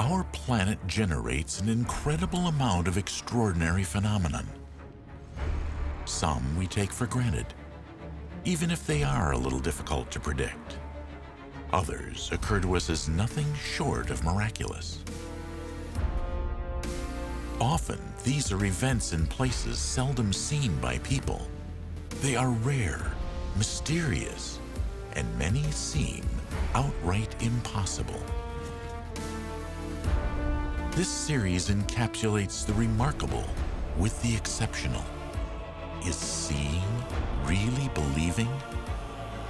Our planet generates an incredible amount of extraordinary phenomenon. Some we take for granted, even if they are a little difficult to predict. Others occur to us as nothing short of miraculous. Often, these are events in places seldom seen by people. They are rare, mysterious, and many seem outright impossible. This series encapsulates the remarkable with the exceptional. Is seeing really believing?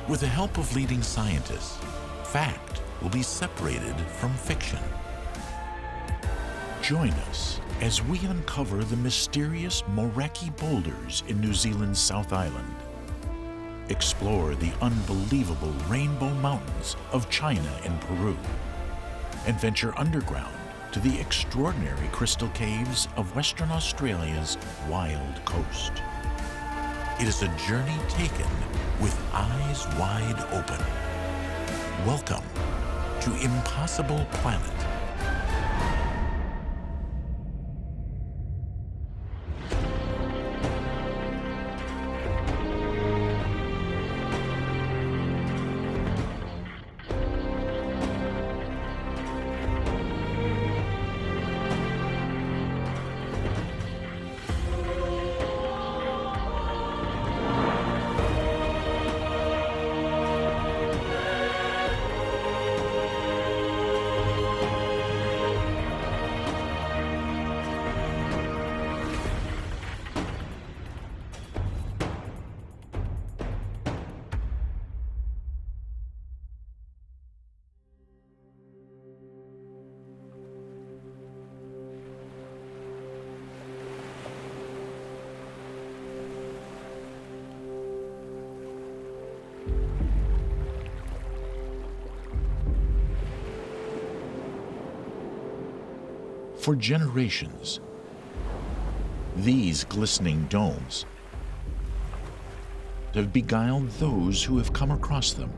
With the help of leading scientists, fact will be separated from fiction. Join us as we uncover the mysterious Moeraki Boulders in New Zealand's South Island. Explore the unbelievable Rainbow Mountains of China and Peru, and venture underground to the extraordinary crystal caves of Western Australia's wild coast. It is a journey taken with eyes wide open. Welcome to Impossible Planet. For generations, these glistening domes have beguiled those who have come across them.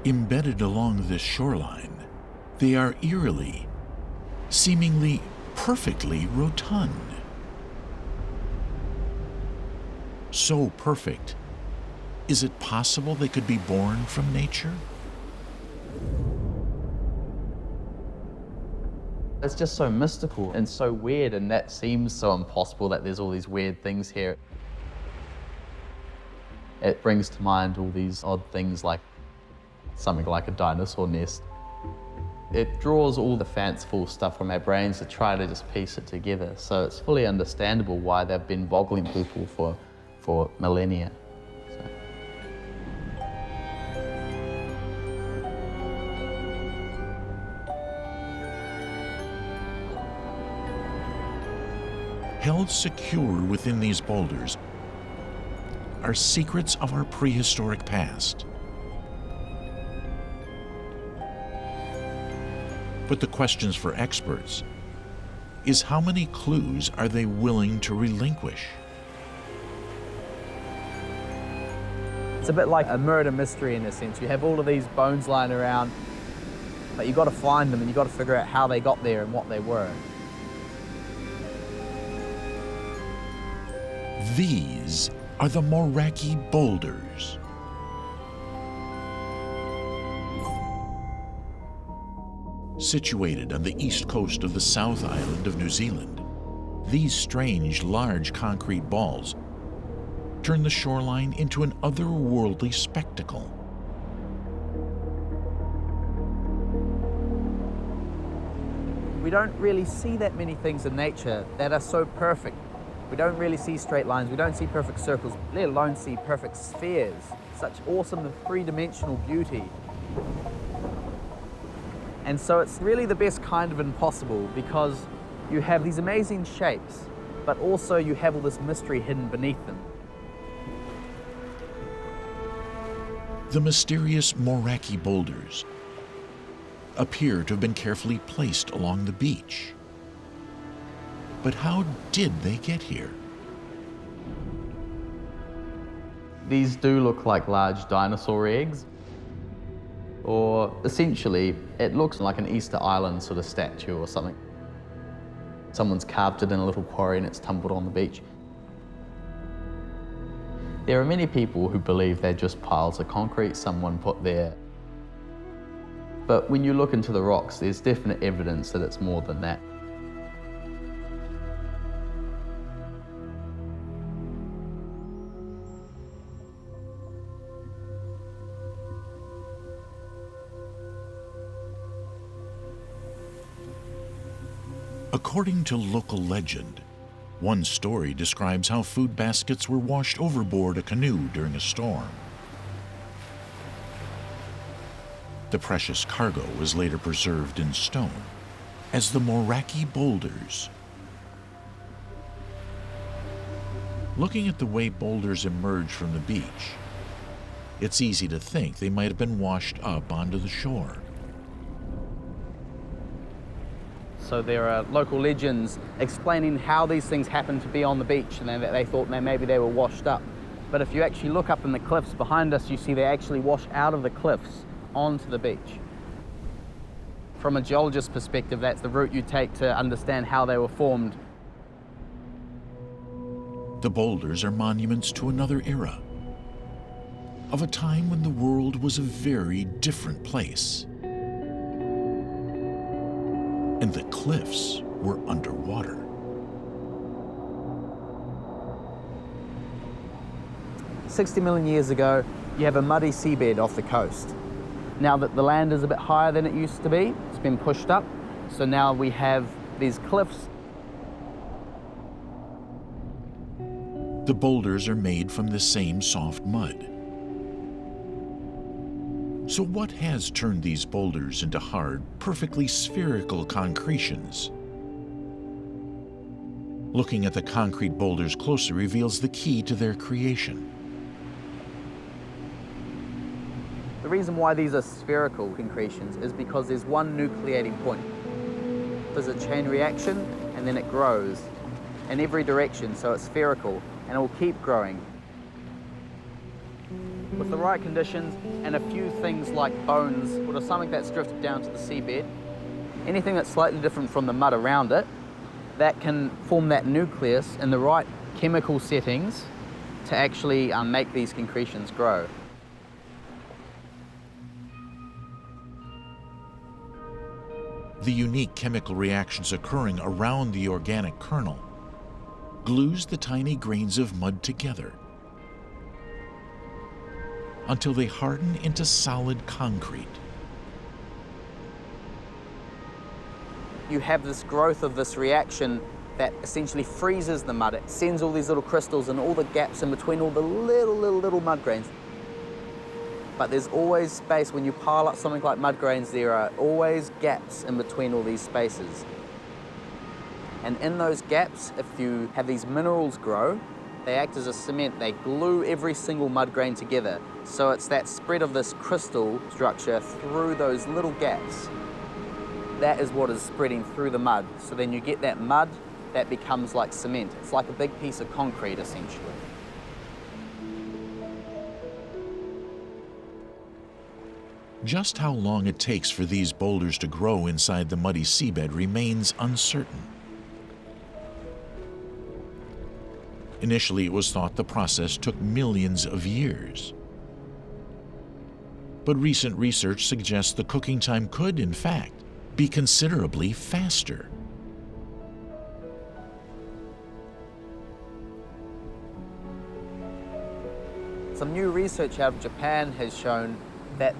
Embedded along this shoreline, they are eerily, seemingly perfectly rotund. So perfect, is it possible they could be born from nature? It's just so mystical and so weird, and that seems so impossible that there's all these weird things here. It brings to mind all these odd things like something like a dinosaur nest. It draws all the fanciful stuff from our brains to try to just piece it together. So it's fully understandable why they've been boggling people for millennia. Held secure within these boulders are secrets of our prehistoric past. But the questions for experts is how many clues are they willing to relinquish? It's a bit like a murder mystery in a sense. You have all of these bones lying around, but you've got to find them and you've got to figure out how they got there and what they were. These are the Moeraki Boulders. Situated on the east coast of the South Island of New Zealand, these strange, large concrete balls turn the shoreline into an otherworldly spectacle. We don't really see that many things in nature that are so perfect. We don't really see straight lines, we don't see perfect circles, let alone see perfect spheres. Such awesome three-dimensional beauty. And so it's really the best kind of impossible because you have these amazing shapes, but also you have all this mystery hidden beneath them. The mysterious Moeraki Boulders appear to have been carefully placed along the beach. But how did they get here? These do look like large dinosaur eggs, or essentially, it looks like an Easter Island sort of statue or something. Someone's carved it in a little quarry and it's tumbled on the beach. There are many people who believe they're just piles of concrete someone put there. But when you look into the rocks, there's definite evidence that it's more than that. According to local legend, one story describes how food baskets were washed overboard a canoe during a storm. The precious cargo was later preserved in stone as the Moeraki Boulders. Looking at the way boulders emerge from the beach, it's easy to think they might have been washed up onto the shore. So there are local legends explaining how these things happened to be on the beach, and that they thought maybe they were washed up. But if you actually look up in the cliffs behind us, you see they actually wash out of the cliffs onto the beach. From a geologist's perspective, that's the route you take to understand how they were formed. The boulders are monuments to another era, of a time when the world was a very different place. And the cliffs were underwater. "60 million years ago, you have a muddy seabed off the coast. Now that the land is a bit higher than it used to be, it's been pushed up, so now we have these cliffs. The boulders are made from the same soft mud. So what has turned these boulders into hard, perfectly spherical concretions? Looking at the concrete boulders closer reveals the key to their creation. The reason why these are spherical concretions is because there's one nucleating point. There's a chain reaction, and then it grows in every direction, so it's spherical, and it will keep growing. With the right conditions and a few things like bones or something that's drifted down to the seabed, anything that's slightly different from the mud around it, that can form that nucleus in the right chemical settings to actually make these concretions grow. The unique chemical reactions occurring around the organic kernel glues the tiny grains of mud together until they harden into solid concrete. You have this growth of this reaction that essentially freezes the mud. It sends all these little crystals and all the gaps in between all the little mud grains. But there's always space. When you pile up something like mud grains, there are always gaps in between all these spaces. And in those gaps, if you have these minerals grow, they act as a cement. They glue every single mud grain together. So it's that spread of this crystal structure through those little gaps. That is what is spreading through the mud. So then you get that mud that becomes like cement. It's like a big piece of concrete, essentially. Just how long it takes for these boulders to grow inside the muddy seabed remains uncertain. Initially, it was thought the process took millions of years. But recent research suggests the cooking time could, in fact, be considerably faster. Some new research out of Japan has shown that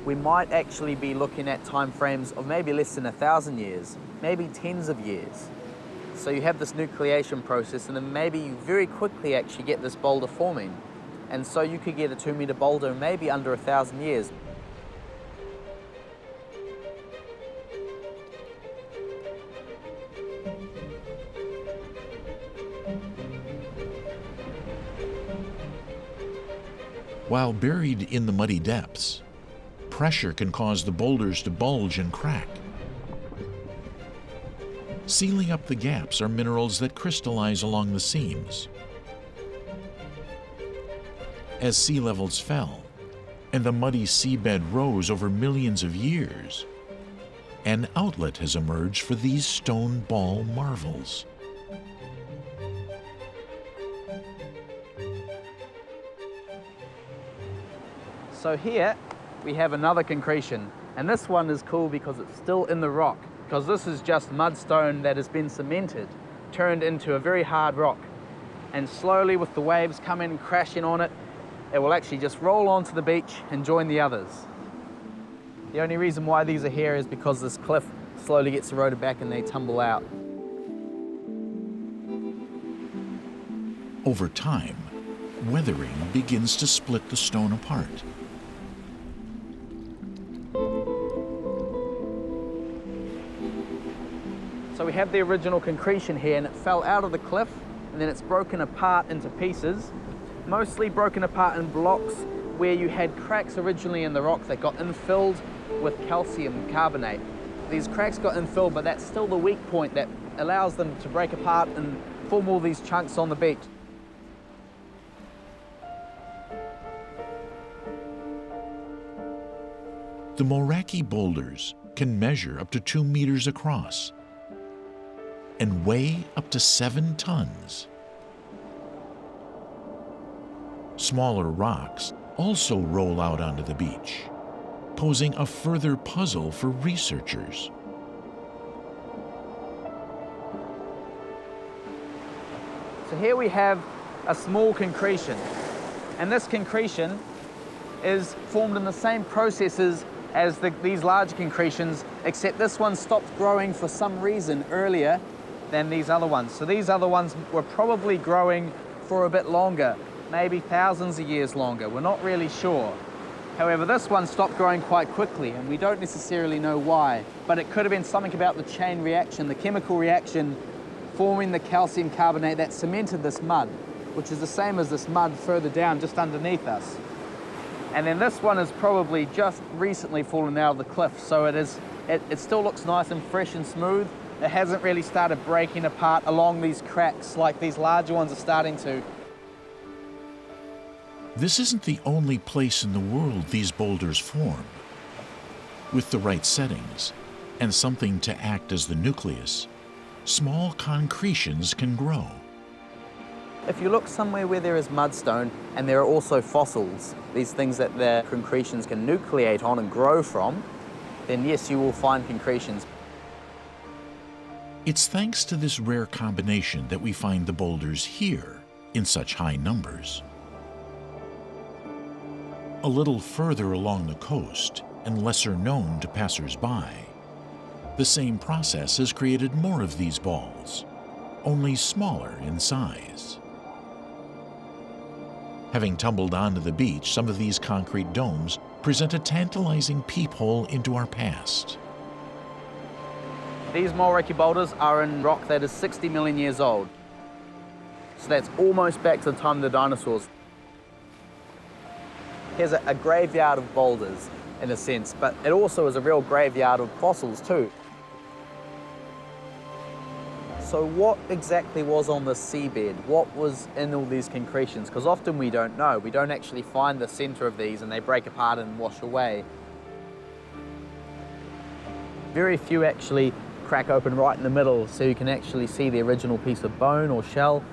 we might actually be looking at time frames of maybe less than 1,000 years, maybe tens of years. So you have this nucleation process, and then maybe you very quickly actually get this boulder forming. And so you could get a 2-meter boulder maybe under 1,000 years. While buried in the muddy depths, pressure can cause the boulders to bulge and crack. Sealing up the gaps are minerals that crystallize along the seams. as sea levels fell and the muddy seabed rose over millions of years, an outlet has emerged for these stone ball marvels. So here we have another concretion, and this one is cool because it's still in the rock, because this is just mudstone that has been cemented, turned into a very hard rock. And slowly, with the waves coming and crashing on it, it will actually just roll onto the beach and join the others. The only reason why these are here is because this cliff slowly gets eroded back and they tumble out. Over time, weathering begins to split the stone apart. So we have the original concretion here, and it fell out of the cliff, and then it's broken apart into pieces, mostly broken apart in blocks where you had cracks originally in the rock that got infilled with calcium carbonate. These cracks got infilled, but that's still the weak point that allows them to break apart and form all these chunks on the beach. The Moeraki Boulders can measure up to 2 meters across and weigh up to 7 tons. Smaller rocks also roll out onto the beach, posing a further puzzle for researchers. So here we have a small concretion, and this concretion is formed in the same processes as these large concretions, except this one stopped growing for some reason earlier than these other ones. So these other ones were probably growing for a bit longer, maybe thousands of years longer. We're not really sure. However, this one stopped growing quite quickly, and we don't necessarily know why, but it could have been something about the chain reaction, the chemical reaction forming the calcium carbonate that cemented this mud, which is the same as this mud further down just underneath us. And then this one is probably just recently fallen out of the cliff, so it still looks nice and fresh and smooth. It hasn't really started breaking apart along these cracks like these larger ones are starting to. This isn't the only place in the world these boulders form. With the right settings and something to act as the nucleus, small concretions can grow. If you look somewhere where there is mudstone and there are also fossils, these things that the concretions can nucleate on and grow from, then yes, you will find concretions. It's thanks to this rare combination that we find the boulders here in such high numbers. A little further along the coast, and lesser known to passers-by, the same process has created more of these balls, only smaller in size. Having tumbled onto the beach, some of these concrete domes present a tantalizing peephole into our past. These Moeraki boulders are in rock that is 60 million years old. So that's almost back to the time of the dinosaurs. Here's a graveyard of boulders, in a sense, but it also is a real graveyard of fossils too. So what exactly was on the seabed? What was in all these concretions? Because often we don't know. We don't actually find the center of these and they break apart and wash away. Very few actually crack open right in the middle, so you can actually see the original piece of bone or shell.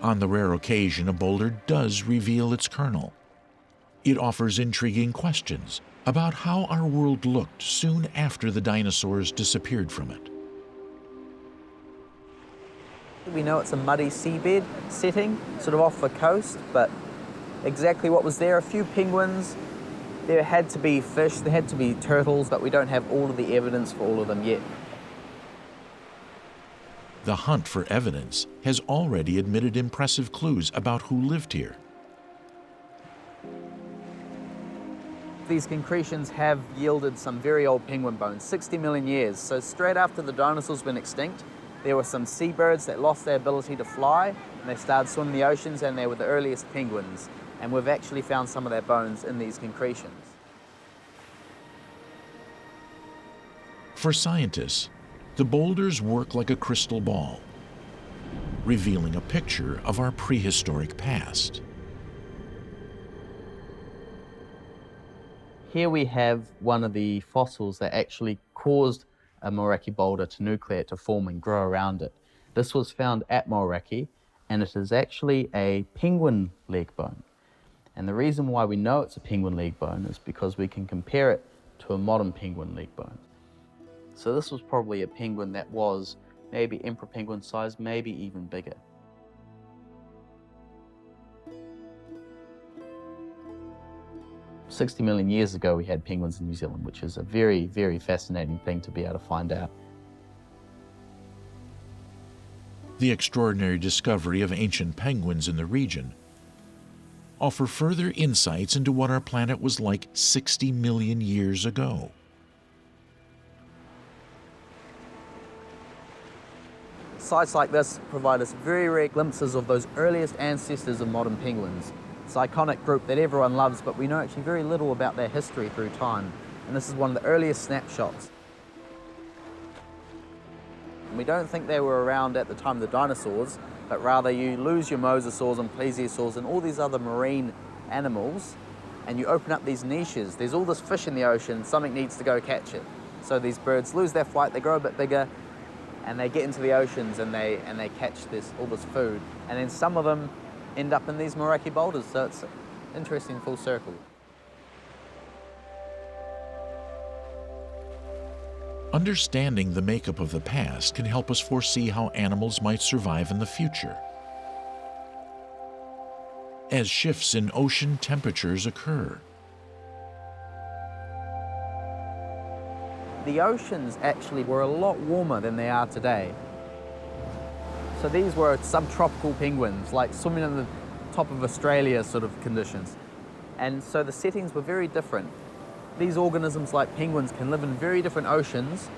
On the rare occasion a boulder does reveal its kernel. It offers intriguing questions about how our world looked soon after the dinosaurs disappeared from it. We know it's a muddy seabed setting, sort of off the coast, but exactly what was there? A few penguins, there had to be fish, there had to be turtles, but we don't have all of the evidence for all of them yet. The hunt for evidence has already admitted impressive clues about who lived here. These concretions have yielded some very old penguin bones, 60 million years. So straight after the dinosaurs went extinct, there were some seabirds that lost their ability to fly, and they started swimming the oceans, and they were the earliest penguins. And we've actually found some of their bones in these concretions. For scientists, The boulders work like a crystal ball, revealing a picture of our prehistoric past. Here we have one of the fossils that actually caused a Moeraki boulder to nucleate, to form and grow around it. This was found at Moeraki, and it is actually a penguin leg bone. And the reason why we know it's a penguin leg bone is because we can compare it to a modern penguin leg bone. So this was probably a penguin that was maybe emperor penguin size, maybe even bigger. "60 million years ago, we had penguins in New Zealand," which is a very, very fascinating thing to be able to find out. The extraordinary discovery of ancient penguins in the region offer further insights into what our planet was like 60 million years ago. Sites like this provide us very rare glimpses of those earliest ancestors of modern penguins. It's an iconic group that everyone loves, but we know actually very little about their history through time. And this is one of the earliest snapshots. And we don't think they were around at the time of the dinosaurs, but rather you lose your mosasaurs and plesiosaurs and all these other marine animals, and you open up these niches. There's all this fish in the ocean, something needs to go catch it. So these birds lose their flight, they grow a bit bigger, and they get into the oceans and they catch all this food. And then some of them end up in these Moeraki boulders, so it's an interesting full circle. Understanding the makeup of the past can help us foresee how animals might survive in the future. As shifts in ocean temperatures occur, the oceans actually were a lot warmer than they are today. So these were subtropical penguins, like swimming in the top of Australia sort of conditions. And so the settings were very different. These organisms like penguins can live in very different oceans,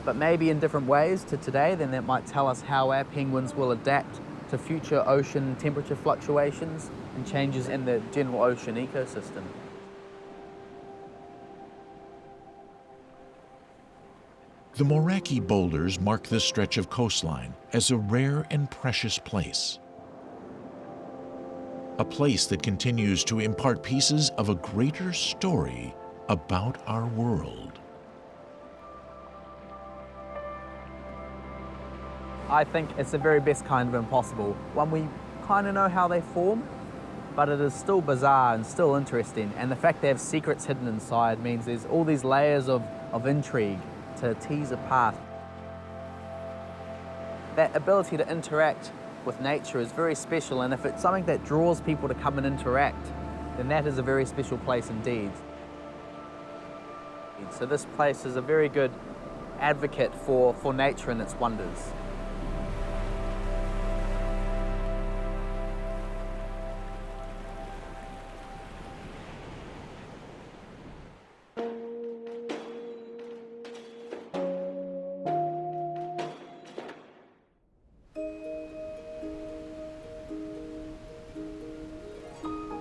but maybe in different ways to today. Then that might tell us how our penguins will adapt to future ocean temperature fluctuations and changes in the general ocean ecosystem. the Moeraki Boulders mark this stretch of coastline as a rare and precious place. A place that continues to impart pieces of a greater story about our world. I think it's the very best kind of impossible. One, we kind of know how they form, but it is still bizarre and still interesting. And the fact they have secrets hidden inside means there's all these layers of intrigue to tease apart. That ability to interact with nature is very special, and if it's something that draws people to come and interact, then that is a very special place indeed. So this place is a very good advocate for nature and its wonders.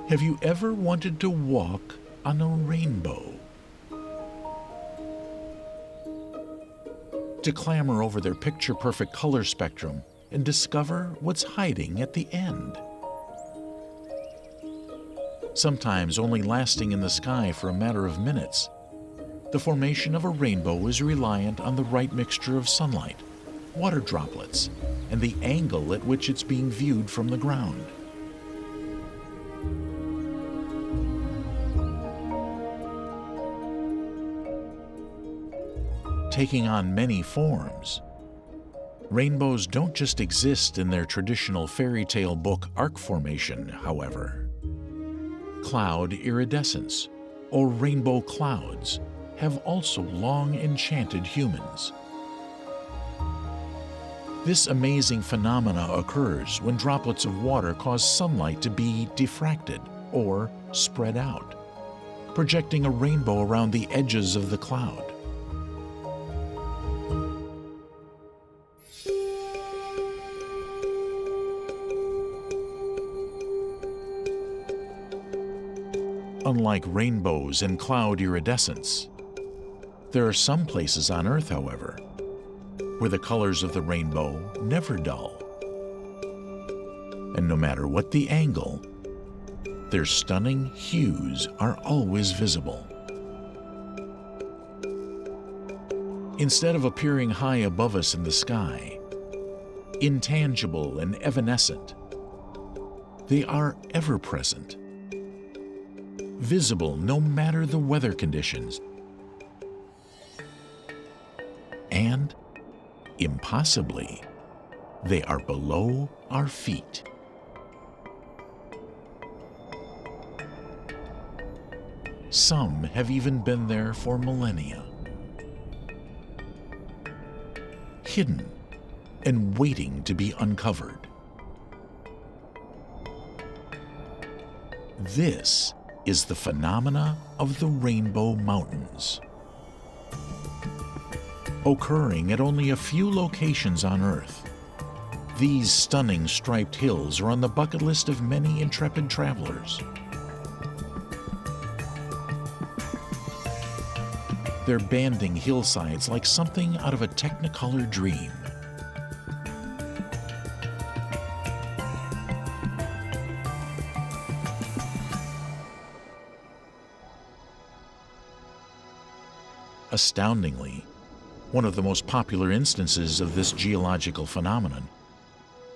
Have you ever wanted to walk on a rainbow? To clamber over their picture-perfect color spectrum and discover what's hiding at the end? Sometimes only lasting in the sky for a matter of minutes, the formation of a rainbow is reliant on the right mixture of sunlight, water droplets, and the angle at which it's being viewed from the ground. Taking on many forms, rainbows don't just exist in their traditional fairy tale book arc formation, however. Cloud iridescence, or rainbow clouds, have also long enchanted humans. This amazing phenomena occurs when droplets of water cause sunlight to be diffracted or spread out, projecting a rainbow around the edges of the cloud. Unlike rainbows and cloud iridescence, there are some places on Earth, however, where the colors of the rainbow never dull. And no matter what the angle, their stunning hues are always visible. Instead of appearing high above us in the sky, intangible and evanescent, they are ever present, visible no matter the weather conditions, and, impossibly, they are below our feet. Some have even been there for millennia, hidden and waiting to be uncovered. This is the phenomena of the Rainbow Mountains. Occurring at only a few locations on Earth, these stunning striped hills are on the bucket list of many intrepid travelers. They're banding hillsides like something out of a technicolor dream. Astoundingly, one of the most popular instances of this geological phenomenon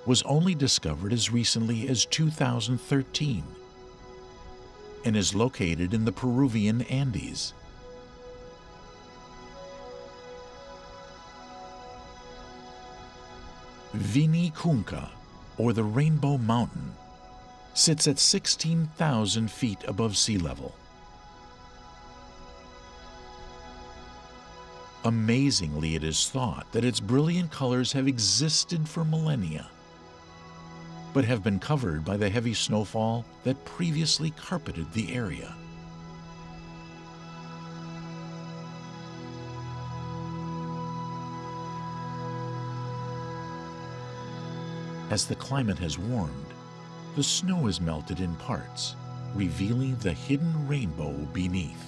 was only discovered as recently as 2013 and is located in the Peruvian Andes. Vinicunca, or the Rainbow Mountain, sits at 16,000 feet above sea level. Amazingly, it is thought that its brilliant colors have existed for millennia, but have been covered by the heavy snowfall that previously carpeted the area. As the climate has warmed, the snow has melted in parts, revealing the hidden rainbow beneath.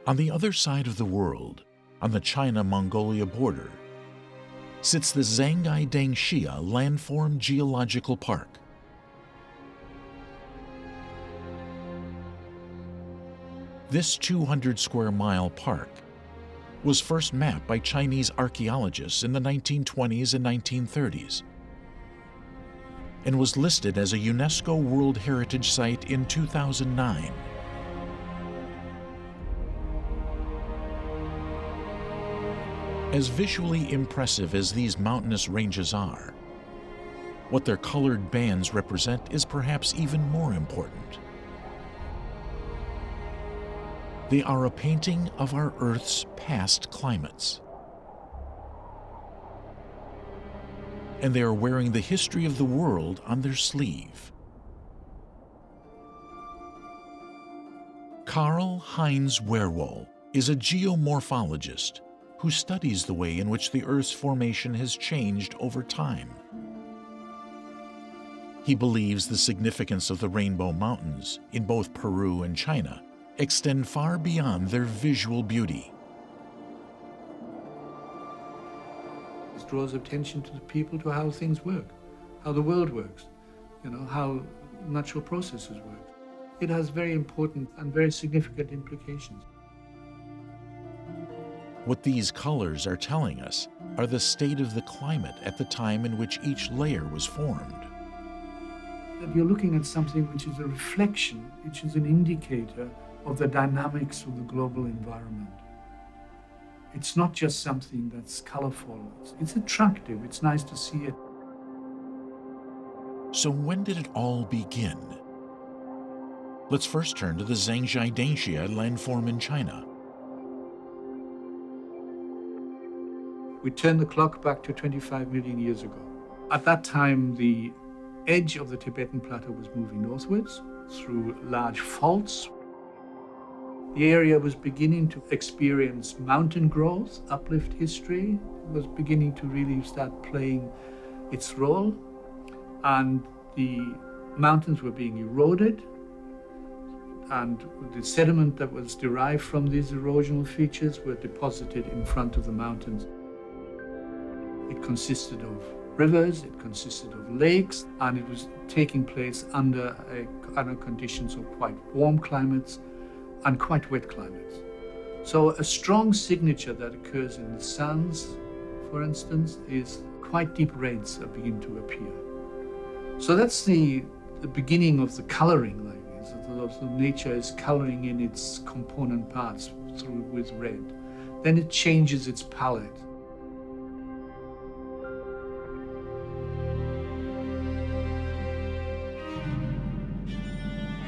On the other side of the world, on the China-Mongolia border, sits the Zhangai Dangxia Landform Geological Park. This 200-square-mile park was first mapped by Chinese archaeologists in the 1920s and 1930s and was listed as a UNESCO World Heritage Site in 2009. As visually impressive as these mountainous ranges are, what their colored bands represent is perhaps even more important. They are a painting of our Earth's past climates. And they are wearing the history of the world on their sleeve. Karl Heinz Werwohl is a geomorphologist who studies the way in which the Earth's formation has changed over time. He believes the significance of the Rainbow Mountains in both Peru and China extend far beyond their visual beauty. This draws attention to the people to how things work, how the world works, how natural processes work. It has very important and very significant implications. What these colors are telling us are the state of the climate at the time in which each layer was formed. That you're looking at something which is a reflection, which is an indicator of the dynamics of the global environment. It's not just something that's colorful. It's attractive. It's nice to see it. So when did it all begin? Let's first turn to the Zhangai Dangxia landform in China. We turn the clock back to 25 million years ago. At that time, the edge of the Tibetan Plateau was moving northwards through large faults. The area was beginning to experience mountain growth, uplift history, was beginning to really start playing its role, and the mountains were being eroded. and the sediment that was derived from these erosional features were deposited in front of the mountains. It consisted of rivers, it consisted of lakes, and it was taking place under conditions of quite warm climates and quite wet climates. So a strong signature that occurs in the sands, for instance, is quite deep reds that begin to appear. So that's the beginning of the coloring, like this. So nature is coloring in its component parts through with red. Then it changes its palette.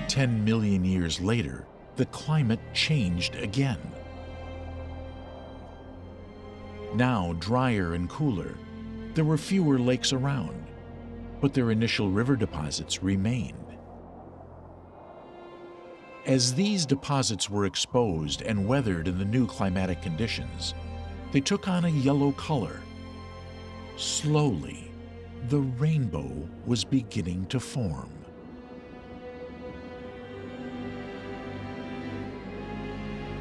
"10 million years later, the climate changed again. Now drier and cooler, there were fewer lakes around, but their initial river deposits remained. As these deposits were exposed and weathered in the new climatic conditions, they took on a yellow color. Slowly, the rainbow was beginning to form.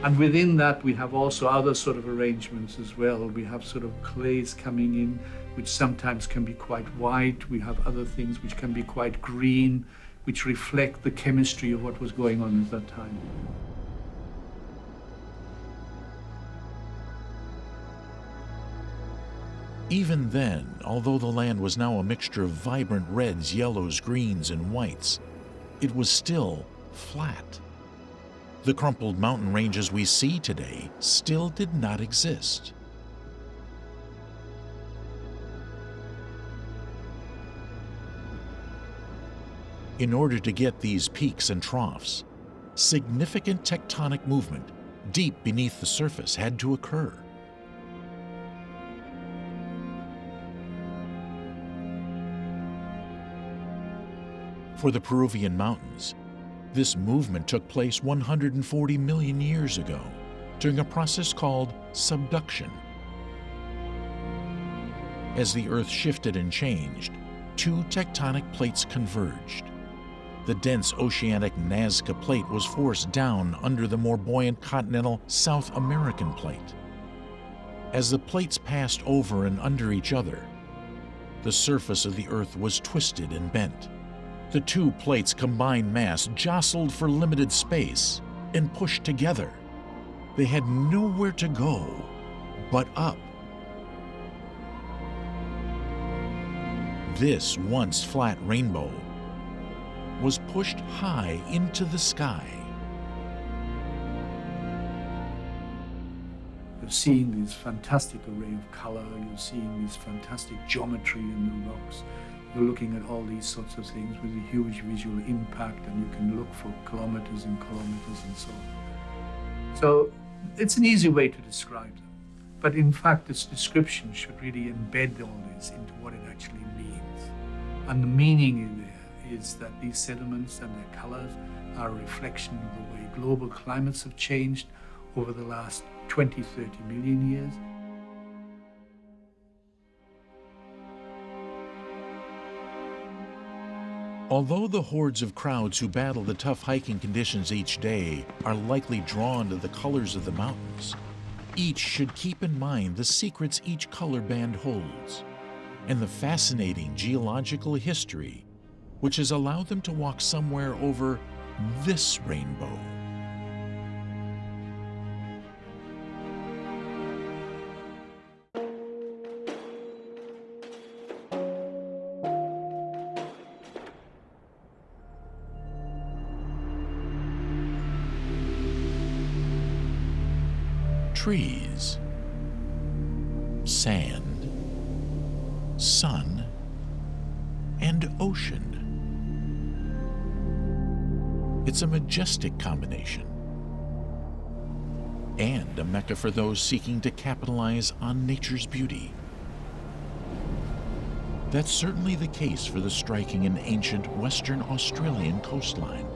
And within that, we have also other sort of arrangements as well. We have sort of clays coming in, which sometimes can be quite white. We have other things which can be quite green, which reflect the chemistry of what was going on at that time. Even then, although the land was now a mixture of vibrant reds, yellows, greens, and whites, it was still flat. The crumpled mountain ranges we see today still did not exist. In order to get these peaks and troughs, significant tectonic movement deep beneath the surface had to occur. For the Peruvian mountains, this movement took place 140 million years ago during a process called subduction. As the Earth shifted and changed, two tectonic plates converged. The dense oceanic Nazca Plate was forced down under the more buoyant continental South American Plate. As the plates passed over and under each other, the surface of the Earth was twisted and bent. The two plates' combined mass jostled for limited space and pushed together. They had nowhere to go but up. This once flat rainbow was pushed high into the sky. You're seeing this fantastic array of color, you're seeing this fantastic geometry in the rocks. You're looking at all these sorts of things with a huge visual impact, and you can look for kilometers and kilometers and so on. So it's an easy way to describe them. But in fact, this description should really embed all this into what it actually means. And the meaning in there is that these sediments and their colors are a reflection of the way global climates have changed over the last 20, 30 million years. Although the hordes of crowds who battle the tough hiking conditions each day are likely drawn to the colors of the mountains, each should keep in mind the secrets each color band holds and the fascinating geological history which has allowed them to walk somewhere over this rainbow. Trees, sand, sun, and ocean. It's a majestic combination, and a mecca for those seeking to capitalize on nature's beauty. That's certainly the case for the striking and ancient Western Australian coastline.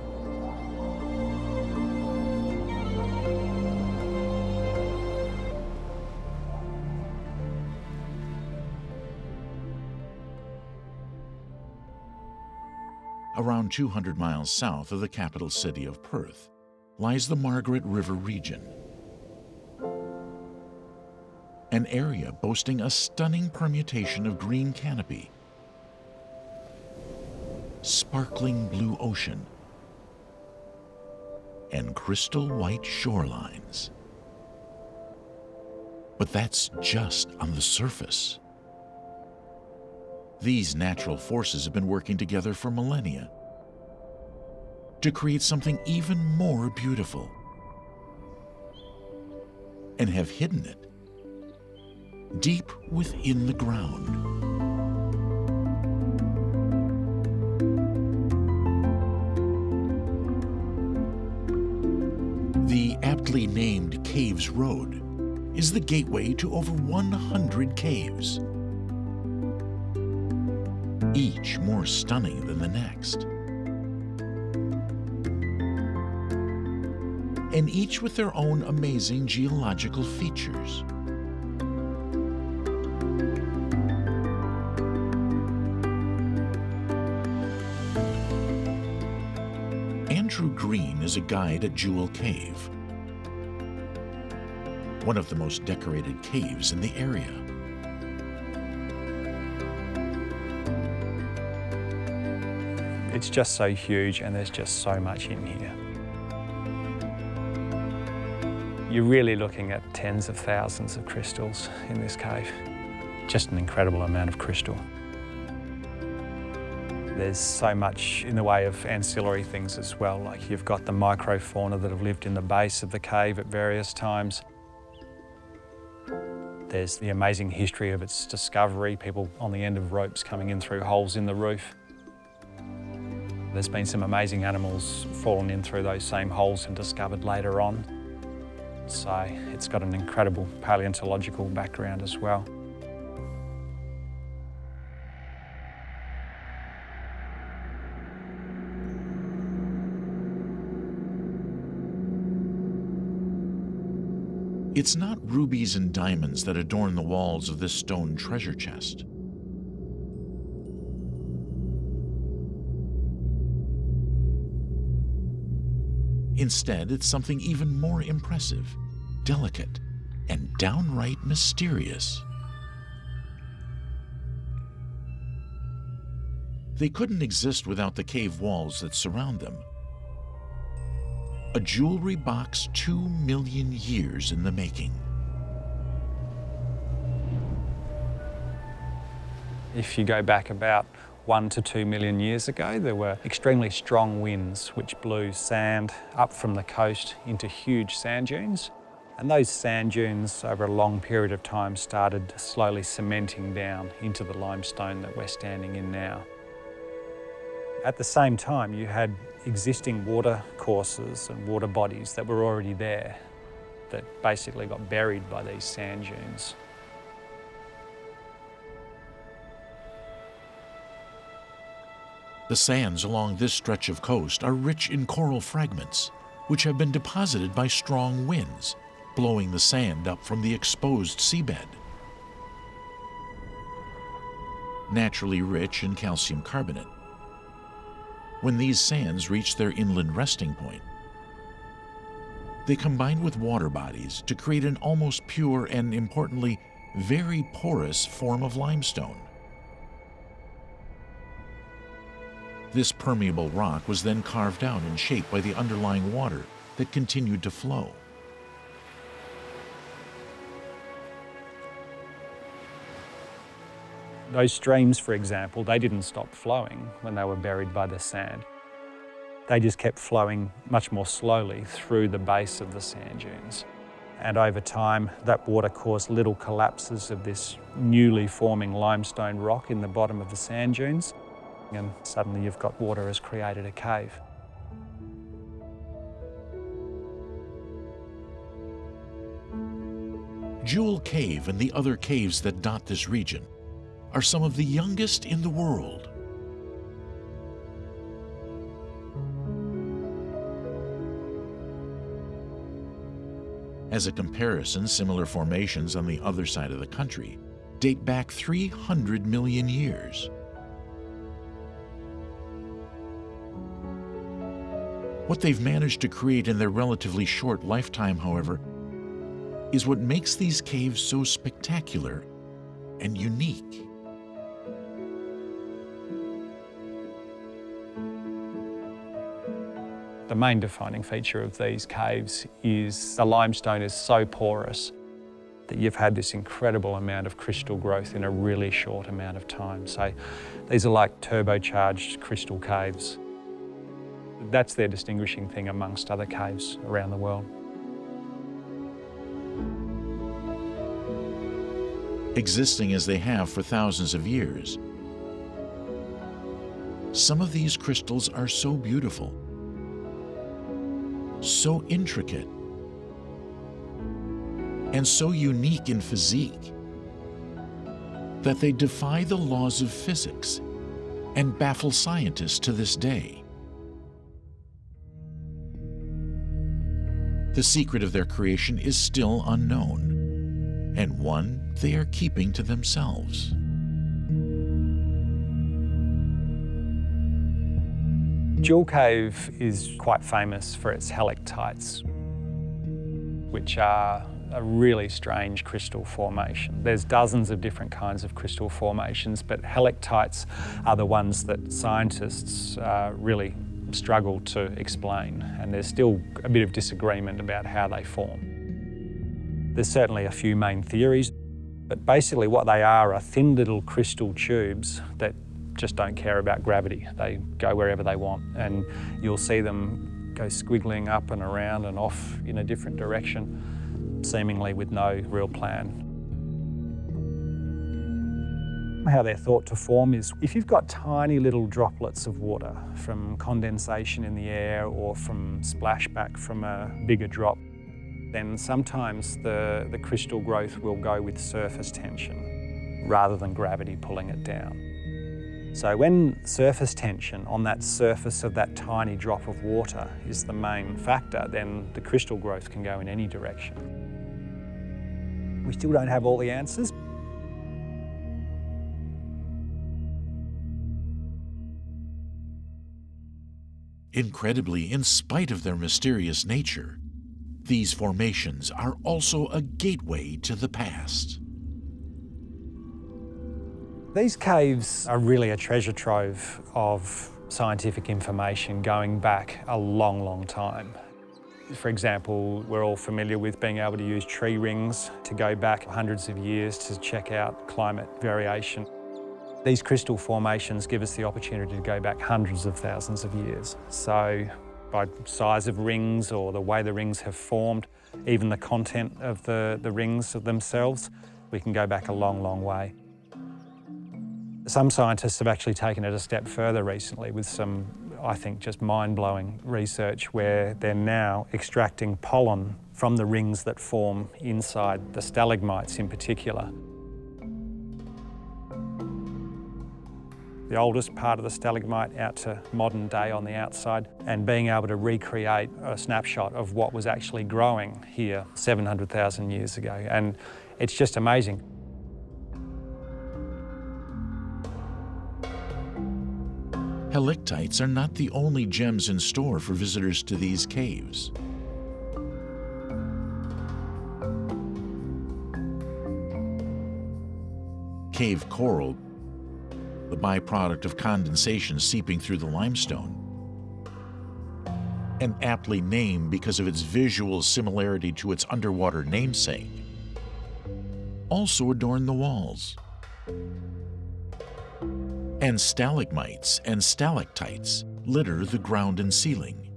Around 200 miles south of the capital city of Perth, lies the Margaret River region, an area boasting a stunning permutation of green canopy, sparkling blue ocean, and crystal white shorelines. But that's just on the surface. These natural forces have been working together for millennia to create something even more beautiful, and have hidden it deep within the ground. The aptly named Caves Road is the gateway to over 100 caves, each more stunning than the next, and each with their own amazing geological features. Andrew Green is a guide at Jewel Cave, one of the most decorated caves in the area. It's just so huge and there's just so much in here. You're really looking at tens of thousands of crystals in this cave. Just an incredible amount of crystal. There's so much in the way of ancillary things as well, like you've got the microfauna that have lived in the base of the cave at various times. There's the amazing history of its discovery, people on the end of ropes coming in through holes in the roof. There's been some amazing animals fallen in through those same holes and discovered later on. So it's got an incredible paleontological background as well. It's not rubies and diamonds that adorn the walls of this stone treasure chest. Instead, it's something even more impressive, delicate, and downright mysterious. They couldn't exist without the cave walls that surround them. A jewelry box 2 million years in the making. If you go back about 1 to 2 million years ago, there were extremely strong winds which blew sand up from the coast into huge sand dunes. And those sand dunes, over a long period of time, started slowly cementing down into the limestone that we're standing in now. At the same time, you had existing water courses and water bodies that were already there that basically got buried by these sand dunes. The sands along this stretch of coast are rich in coral fragments, which have been deposited by strong winds, blowing the sand up from the exposed seabed. Naturally rich in calcium carbonate, when these sands reach their inland resting point, they combine with water bodies to create an almost pure and, importantly, very porous form of limestone. This permeable rock was then carved out and shaped by the underlying water that continued to flow. Those streams, for example, they didn't stop flowing when they were buried by the sand. They just kept flowing much more slowly through the base of the sand dunes. And over time, that water caused little collapses of this newly forming limestone rock in the bottom of the sand dunes. And suddenly you've got water has created a cave. Jewel Cave and the other caves that dot this region are some of the youngest in the world. As a comparison, similar formations on the other side of the country date back 300 million years. What they've managed to create in their relatively short lifetime, however, is what makes these caves so spectacular and unique. The main defining feature of these caves is the limestone is so porous that you've had this incredible amount of crystal growth in a really short amount of time. So these are like turbocharged crystal caves. That's their distinguishing thing amongst other caves around the world. Existing as they have for thousands of years, some of these crystals are so beautiful, so intricate, and so unique in physique that they defy the laws of physics and baffle scientists to this day. The secret of their creation is still unknown, and one they are keeping to themselves. Jewel Cave is quite famous for its helictites, which are a really strange crystal formation. There's dozens of different kinds of crystal formations, but helictites are the ones that scientists really struggle to explain, and there's still a bit of disagreement about how they form. There's certainly a few main theories, but basically what they are thin little crystal tubes that just don't care about gravity. They go wherever they want, and you'll see them go squiggling up and around and off in a different direction, seemingly with no real plan. How they're thought to form is if you've got tiny little droplets of water from condensation in the air or from splashback from a bigger drop, then sometimes the crystal growth will go with surface tension rather than gravity pulling it down. So when surface tension on that surface of that tiny drop of water is the main factor, then the crystal growth can go in any direction. We still don't have all the answers. Incredibly, in spite of their mysterious nature, these formations are also a gateway to the past. These caves are really a treasure trove of scientific information going back a long, long time. For example, we're all familiar with being able to use tree rings to go back hundreds of years to check out climate variation. These crystal formations give us the opportunity to go back hundreds of thousands of years. So by size of rings or the way the rings have formed, even the content of the rings themselves, we can go back a long, long way. Some scientists have actually taken it a step further recently with some, I think, just mind-blowing research where they're now extracting pollen from the rings that form inside the stalagmites in particular. The oldest part of the stalagmite out to modern day on the outside, and being able to recreate a snapshot of what was actually growing here 700,000 years ago. And it's just amazing. Helictites are not the only gems in store for visitors to these caves. Cave coral, the byproduct of condensation seeping through the limestone, and aptly named because of its visual similarity to its underwater namesake, also adorn the walls. And stalagmites and stalactites litter the ground and ceiling.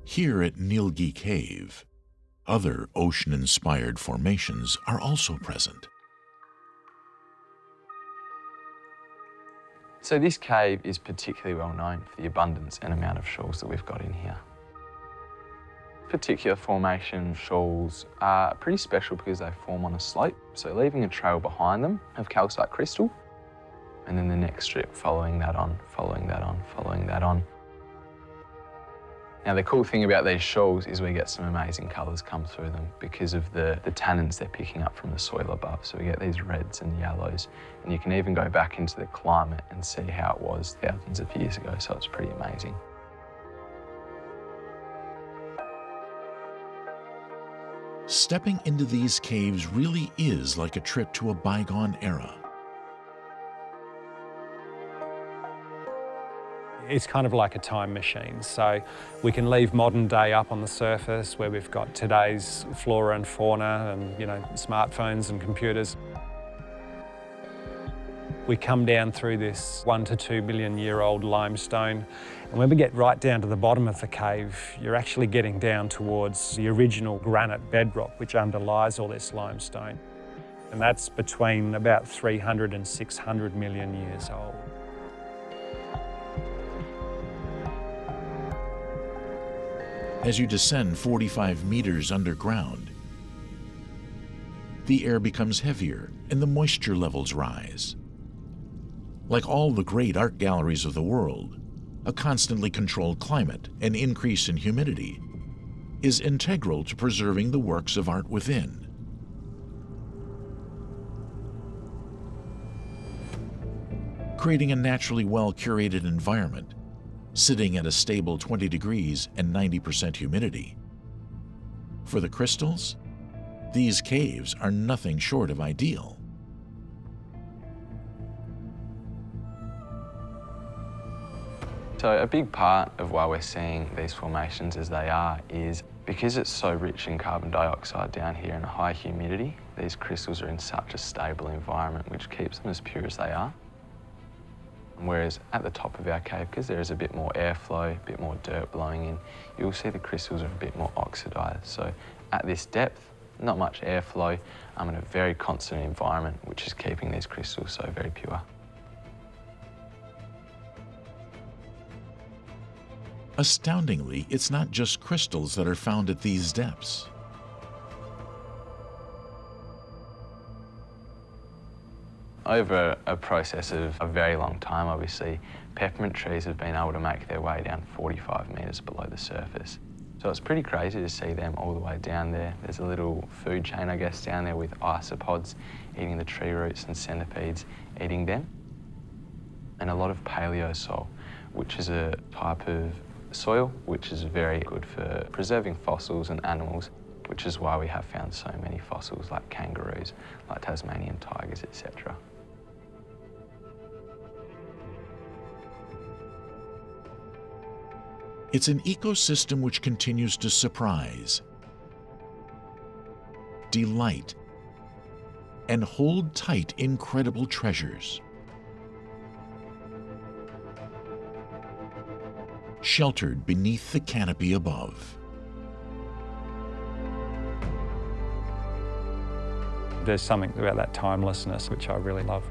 Here at Ngilgi Cave, other ocean-inspired formations are also present. So this cave is particularly well known for the abundance and amount of shoals that we've got in here. Particular formation shoals are pretty special because they form on a slope, so leaving a trail behind them of calcite crystal, and then the next strip following that on, following that on, following that on. Now the cool thing about these shoals is we get some amazing colours come through them because of the tannins they're picking up from the soil above. So we get these reds and yellows, and you can even go back into the climate and see how it was thousands of years ago, so it's pretty amazing. Stepping into these caves really is like a trip to a bygone era. It's kind of like a time machine. So we can leave modern day up on the surface where we've got today's flora and fauna and, smartphones and computers. We come down through this 1 to 2 billion year old limestone. And when we get right down to the bottom of the cave, you're actually getting down towards the original granite bedrock which underlies all this limestone. And that's between about 300 and 600 million years old. As you descend 45 meters underground, the air becomes heavier and the moisture levels rise. Like all the great art galleries of the world, a constantly controlled climate and increase in humidity is integral to preserving the works of art within. Creating a naturally well-curated environment sitting at a stable 20 degrees and 90% humidity. For the crystals, these caves are nothing short of ideal. So a big part of why we're seeing these formations as they are is because it's so rich in carbon dioxide down here and high humidity, these crystals are in such a stable environment which keeps them as pure as they are. Whereas at the top of our cave, because there is a bit more airflow, a bit more dirt blowing in, you'll see the crystals are a bit more oxidised. So at this depth, not much airflow, in a very constant environment, which is keeping these crystals so very pure. Astoundingly, it's not just crystals that are found at these depths. Over a process of a very long time, obviously, peppermint trees have been able to make their way down 45 metres below the surface. So it's pretty crazy to see them all the way down there. There's a little food chain, I guess, down there with isopods eating the tree roots and centipedes eating them. And a lot of paleosoil, which is a type of soil which is very good for preserving fossils and animals, which is why we have found so many fossils like kangaroos, like Tasmanian tigers, etc. It's an ecosystem which continues to surprise, delight, and hold tight incredible treasures. Sheltered beneath the canopy above. There's something about that timelessness which I really love.